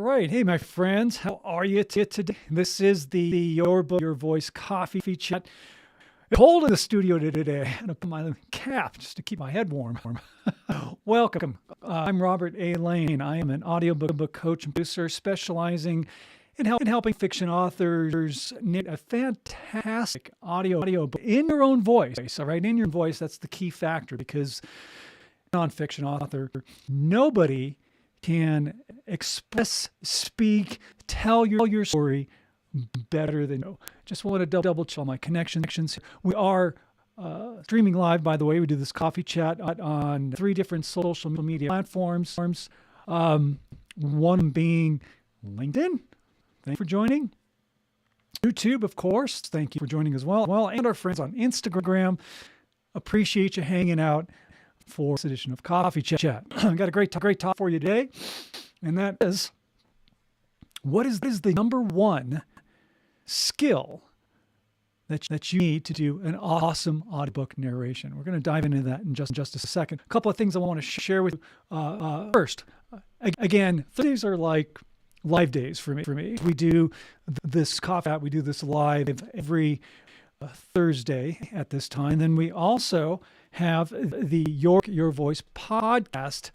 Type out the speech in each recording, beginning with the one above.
right. Hey, my friends. How are you today? This is the Your Book, Your Voice coffee chat. Cold in the studio today. I'm going to put my cap just to keep my head warm. Welcome. I'm Robert A. Lane. I am an audiobook coach and producer specializing in helping fiction authors knit a fantastic audiobook in your own voice. All right, in your voice, that's the key factor, because nonfiction author, nobody can express, speak, tell your story better than you. Just want to double check my connections. We are streaming live, by the way. We do this coffee chat on 3 different social media platforms. One being LinkedIn. Thank you for joining. YouTube, of course. Thank you for joining as well. And our friends on Instagram. Appreciate you hanging out for this edition of Coffee Chat. I've got a great talk for you today, and that is, what is the number one skill that you need to do an awesome audiobook narration? We're going to dive into that in just a second. A couple of things I want to share with you. First, again, Thursdays are like live days for me. We do this coffee chat. We do this live every Thursday at this time. Then we also have the Your Voice podcast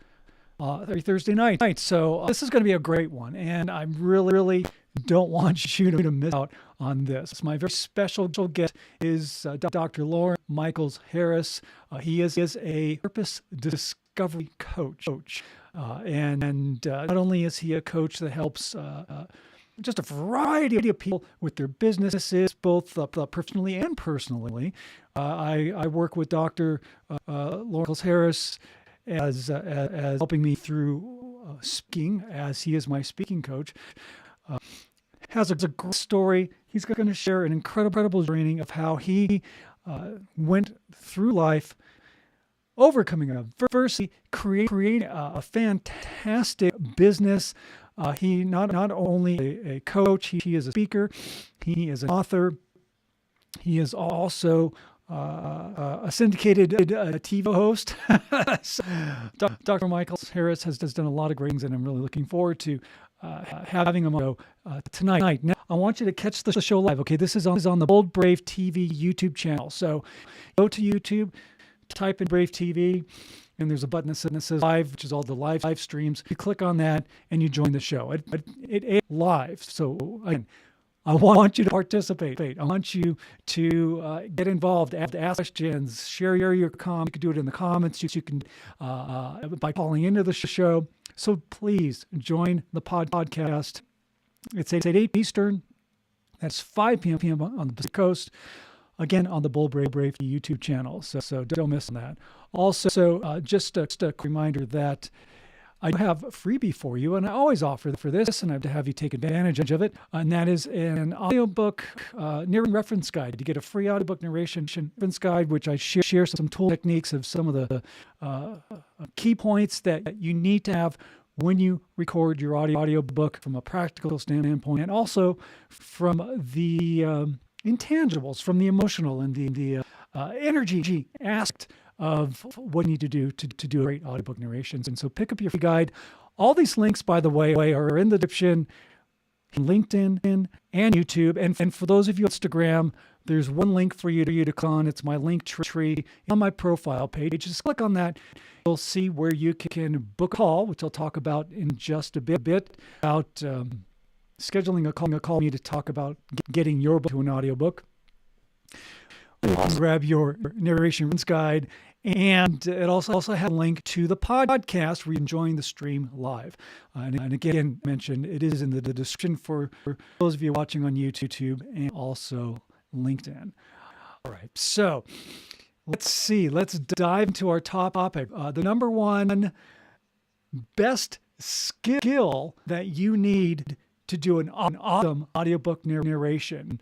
every Thursday night. So this is going to be a great one, and I really don't want you to miss out on this. My very special guest is Dr. Lauren Michaels Harris. He is a purpose discovery coach, and not only is he a coach that helps just a variety of people with their businesses, both professionally and personally. I work with Dr. Lauren Michaels Harris as helping me through speaking, as he is my speaking coach. Has a great story. He's going to share an incredible training of how he went through life, overcoming adversity, creating a fantastic business. He not only a coach, he is a speaker, he is an author, he is also a syndicated TV host. Dr. Michaels Harris has done a lot of great things, and I'm really looking forward to having him on tonight. Now, I want you to catch the show live. Okay, this is on the Bold Brave TV YouTube channel. So go to YouTube, type in Brave TV, and there's a button that says live, which is all the live streams. You click on that and you join the show. It airs live. So again, I want you to participate. I want you to get involved, ask questions, share your comments. You can do it in the comments. You can by calling into the show. So please join the podcast. It's 8 Eastern. That's 5 p.m. on the Pacific Coast. Again, on the Bold Brave YouTube channel. So don't miss on that. Also, just a quick reminder that I have a freebie for you, and I always offer for this, and I have to have you take advantage of it, and that is an audiobook narration reference guide. You get a free audiobook narration reference guide, which I share some tool techniques of some of the key points that you need to have when you record your audiobook from a practical standpoint, and also from the intangibles, from the emotional and the energy aspect of what you need to do to do great audiobook narrations. And so pick up your free guide. All these links, by the way, are in the description, LinkedIn and YouTube. And for those of you on Instagram, there's one link for you to click on. It's my link tree on my profile page. Just click on that. You'll see where you can book a call, which I'll talk about in just a bit, about scheduling a call me to talk about getting your book to an audiobook. Grab your narration guide, and it also has a link to the podcast where you can join the stream live. And again, mentioned it is in the description for those of you watching on YouTube and also LinkedIn. All right, so let's see. Let's dive into our top topic. The number one best skill that you need to do an awesome audiobook narration.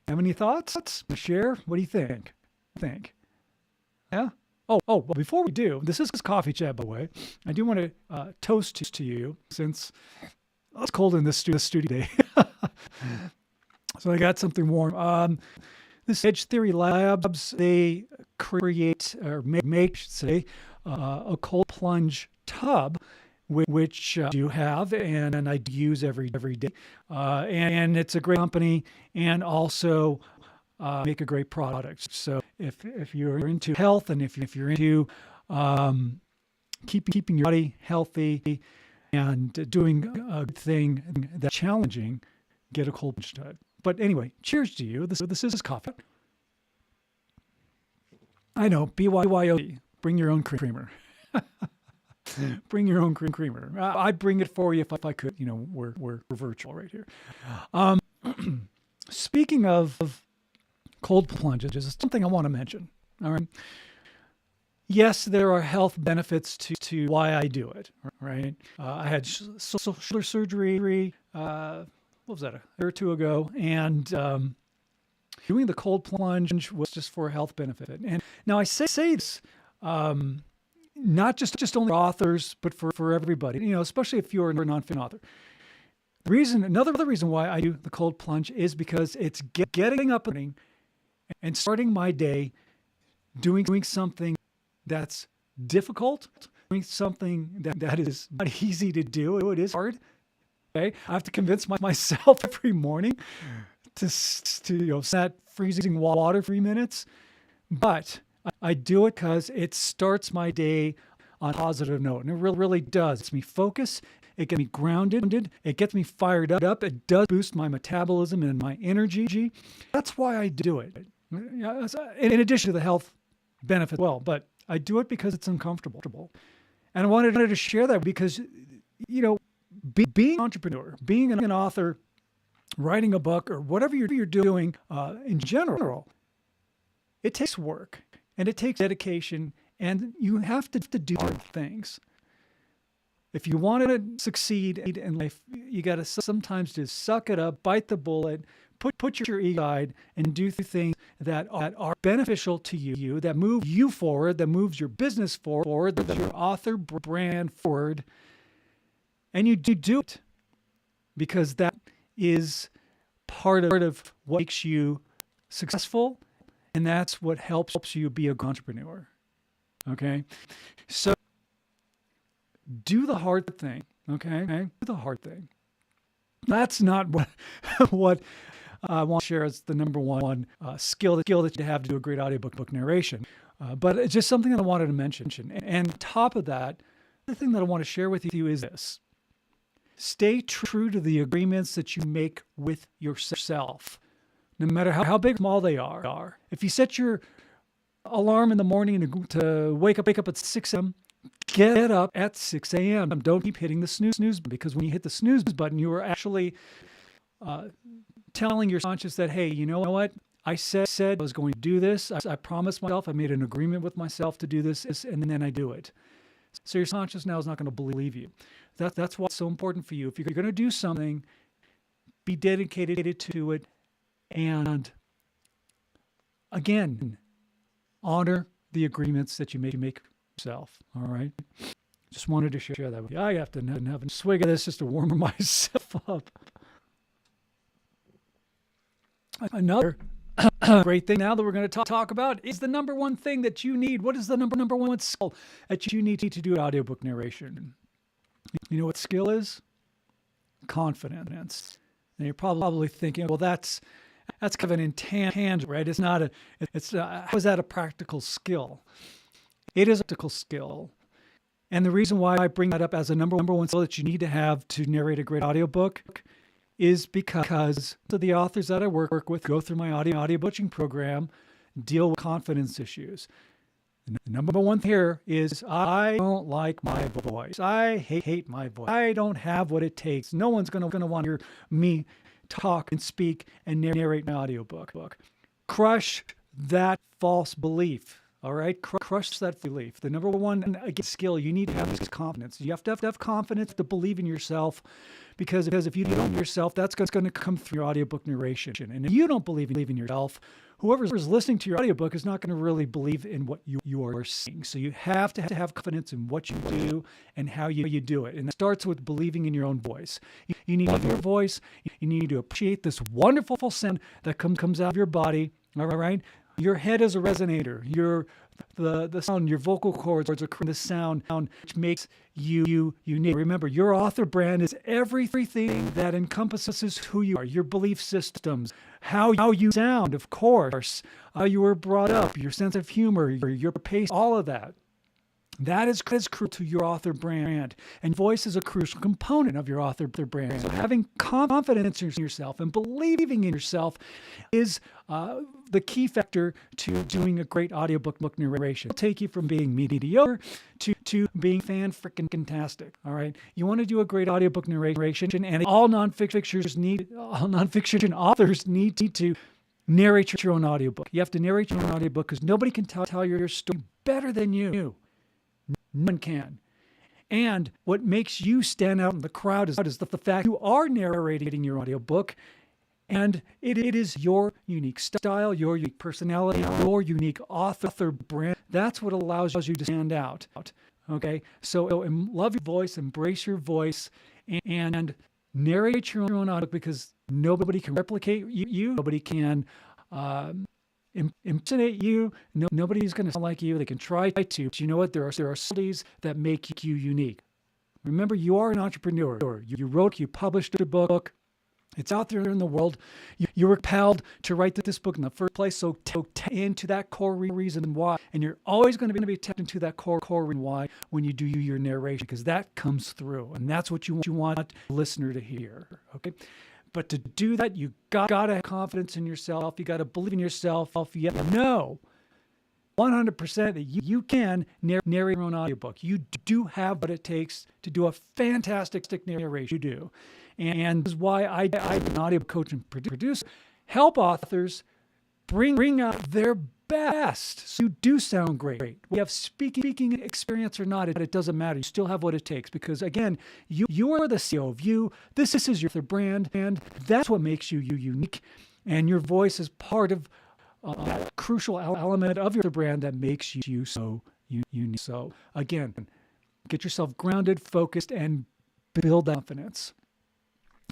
Have any thoughts? Share? What do you think? Yeah? Oh, well, before we do, this is Coffee Chat, by the way. I do want to toast to you, since it's cold in this studio today. So I got something warm. This Edge Theory Labs, they create, or make, I should say, a cold plunge tub which I do have and I use every day. And it's a great company and also make a great product. So if you're into health and if you're into keeping your body healthy and doing a good thing that's challenging, get a cold plunge to it. But anyway, cheers to you. This is coffee. I know, BYOC, bring your own creamer. Bring your own creamer. I'd bring it for you if I could. We're virtual right here. Speaking of cold plunges, it's something I want to mention. All right. Yes, there are health benefits to why I do it. Right. I had shoulder surgery. What was that? A year or two ago, and doing the cold plunge was just for a health benefit. And now I say this. Not just only for authors, but for everybody, especially if you're a nonfiction author. Another reason why I do the cold plunge is because it's getting up and starting my day doing something that's difficult, doing something that is not easy to do. It is hard. Okay? I have to convince myself every morning to set freezing water for 3 minutes, but I do it because it starts my day on a positive note, and it really does. It gets me focused. It gets me grounded. It gets me fired up. It does boost my metabolism and my energy. That's why I do it. In addition to the health benefit, well, but I do it because it's uncomfortable, and I wanted to share that because being an entrepreneur, being an author, writing a book, or whatever you're doing in general, it takes work. And it takes dedication, and you have to do hard things. If you want to succeed in life, you got to sometimes just suck it up, bite the bullet, put your ego aside, and do things that are beneficial to you, that move you forward, that moves your business forward, that your author brand forward. And you do it because that is part of what makes you successful. And that's what helps you be a good entrepreneur. Okay? So do the hard thing. Okay? Do the hard thing. That's not what I want to share as the number one skill that you have to do a great audiobook narration. But it's just something that I wanted to mention. And on top of that, the thing that I want to share with you is this. Stay true to the agreements that you make with yourself. No matter how big or small they are. If you set your alarm in the morning to wake up at 6 a.m., get up at 6 a.m. Don't keep hitting the snooze button, because when you hit the snooze button, you are actually telling your conscious that, hey, you know what? I said I was going to do this. I promised myself. I made an agreement with myself to do this, and then I do it. So your conscious now is not going to believe you. That's why it's so important for you. If you're going to do something, be dedicated to it. And again, honor the agreements that you make yourself. All right. Just wanted to share that with you. I have to have a swig of this just to warm myself up. Another great thing now that we're going to talk about is the number one thing that you need. What is the number one skill that you need to do audiobook narration? You know what skill is? Confidence. And you're probably thinking, well, that's kind of an intangible, right? It's not how is that a practical skill? It is a practical skill. And the reason why I bring that up as a number one skill that you need to have to narrate a great audiobook is because the authors that I work with go through my audiobook coaching program, deal with confidence issues. The number one here is I don't like my voice. I hate my voice. I don't have what it takes. No one's going to want to hear me talk and speak and narrate my audiobook. Crush that false belief. All right? Crush that belief. The number one skill you need to have is confidence. You have to have confidence to believe in yourself, because if you don't know yourself, that's going to come through your audiobook narration. And if you don't believe in yourself, whoever is listening to your audiobook is not going to really believe in what you are seeing. So you have to have confidence in what you do and how you do it. And it starts with believing in your own voice. You need to hear your voice. You need to appreciate this wonderful sound that comes out of your body. All right? Your head is a resonator. The sound, your vocal cords are the sound which makes you unique. Remember, your author brand is everything that encompasses who you are, your belief systems, how you sound, of course, how you were brought up, your sense of humor, your pace, all of that. That is crucial to your author brand, and voice is a crucial component of your author brand. So having confidence in yourself and believing in yourself is the key factor to doing a great audiobook narration. It'll take you from being mediocre to being fan-frikkin-tastic. All right, you want to do a great audiobook narration, and all nonfiction authors need to narrate your own audiobook. You have to narrate your own audiobook because nobody can tell your story better than you. No one can. And what makes you stand out in the crowd is the fact you are narrating your audiobook, and it is your unique style, your unique personality, your unique author brand. That's what allows you to stand out. Okay? So love your voice, embrace your voice, and narrate your own audiobook because nobody can replicate you. Nobody can impersonate you. Nobody's going to sound like you. They can try to, but you know what? There are qualities that make you unique. Remember, you are an entrepreneur. You wrote, you published a book. It's out there in the world. You were compelled to write this book in the first place. So tap into that core reason why, and you're always going to be tapped into that core reason why when you do your narration, because that comes through, and that's what you want the listener to hear. Okay. But to do that, you got to have confidence in yourself. You got to believe in yourself. You know 100% that you can narrate your own audiobook. You do have what it takes to do a fantastic narration. You do. And this is why I'm an audiobook coach and producer. Help authors bring out their best. So you do sound great. We have speaking experience or not, it doesn't matter. You still have what it takes because, again, you are the CEO of you. This is your brand, and that's what makes you unique. And your voice is part of that crucial element of your brand that makes you so unique. So, again, get yourself grounded, focused, and build that confidence.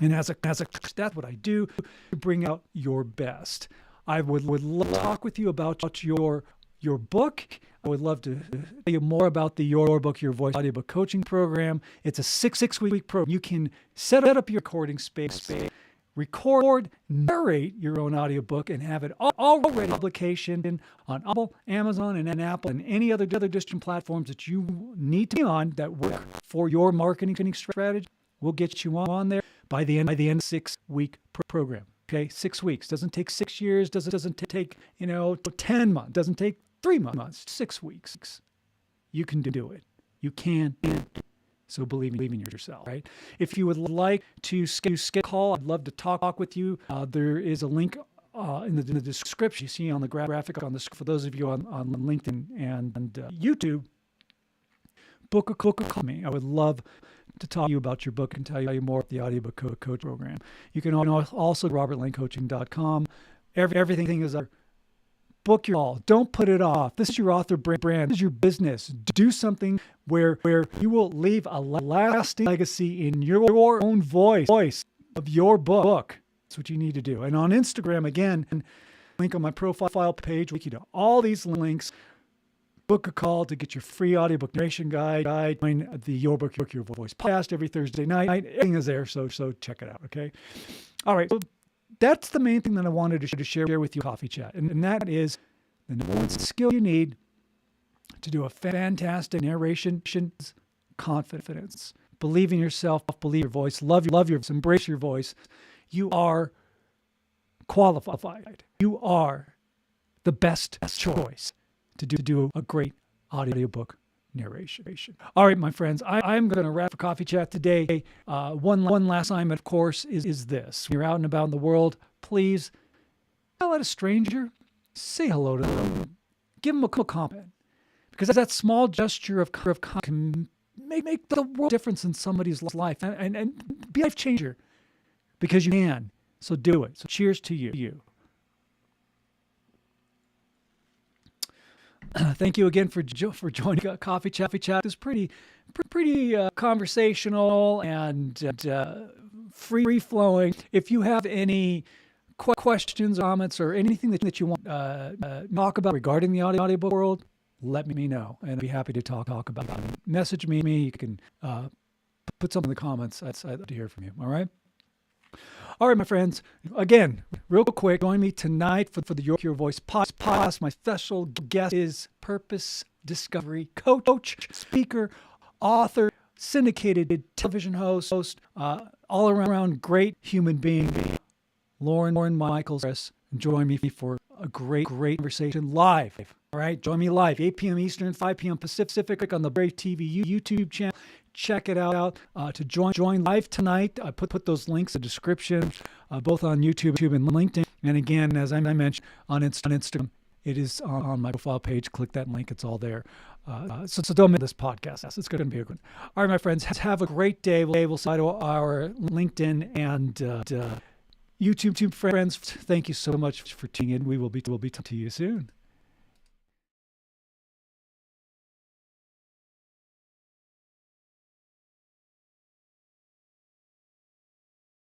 And as a that's what I do to bring out your best. I would love to talk with you about your book. I would love to tell you more about the Your Book, Your Voice audiobook coaching program. It's a six-week program. You can set up your recording space, record, narrate your own audiobook, and have it already publication on Audible, Amazon, and Apple, and any other distribution platforms that you need to be on that work for your marketing strategy. We'll get you on there by the end of the 6-week program. Okay, 6 weeks. Doesn't take 6 years. Doesn't take 10 months. Doesn't take 3 months. 6 weeks. You can do it. You can. So believe in yourself. Right. If you would like to schedule a call, I'd love to talk with you. There is a link in the description. You see on the graphic on the for those of you on LinkedIn and YouTube. Book a call me. I would love to talk to you about your book and tell you more about the Audiobook Coach program. You can also robertlanecoaching.com. Everything is our book your all. Don't put it off. This is your author brand. This is your business. Do something where you will leave a lasting legacy in your own voice of your book. That's what you need to do. And on Instagram, again, link on my profile page, will take you to all these links. Book a call to get your free audiobook narration guide. Join the Your Book, Your Voice podcast every Thursday night. Everything is there, so check it out, okay? All right, so that's the main thing that I wanted to share with you, Coffee Chat, and that is the number one skill you need to do a fantastic narration: confidence. Believe in yourself, believe your voice, love your voice, embrace your voice. You are qualified. You are the best choice to do a great audiobook narration. All right, my friends, I'm going to wrap for Coffee Chat today. One last assignment, of course, is this. When you're out and about in the world, please let a stranger, say hello to them, give them a compliment, because that small gesture of can make the world difference in somebody's life and be a life changer, because you can. So do it. So cheers to you. Thank you again for joining Coffee Chat. It's pretty conversational and free flowing. If you have any questions, comments, or anything that you want talk about regarding the audiobook world, let me know, and I'd be happy to talk about it. Message me. You can put something in the comments. I'd love to hear from you. All right. All right, my friends. Again, real quick, join me tonight for the Your Voice podcast. My special guest is purpose discovery coach, speaker, author, syndicated television host, all around great human being, Lauren Michaels. Join me for a great conversation live. All right, join me live, 8 p.m. Eastern, 5 p.m. Pacific on the Brave TV YouTube channel. Check it out. To join live tonight, I put those links in the description, both on YouTube and LinkedIn. And again, as I mentioned, on Instagram, it is on my profile page. Click that link. It's all there. So don't miss this podcast. It's going to be a good one. All right, my friends, have a great day. We'll say to our LinkedIn and YouTube friends, thank you so much for tuning in. We will be talking to you soon.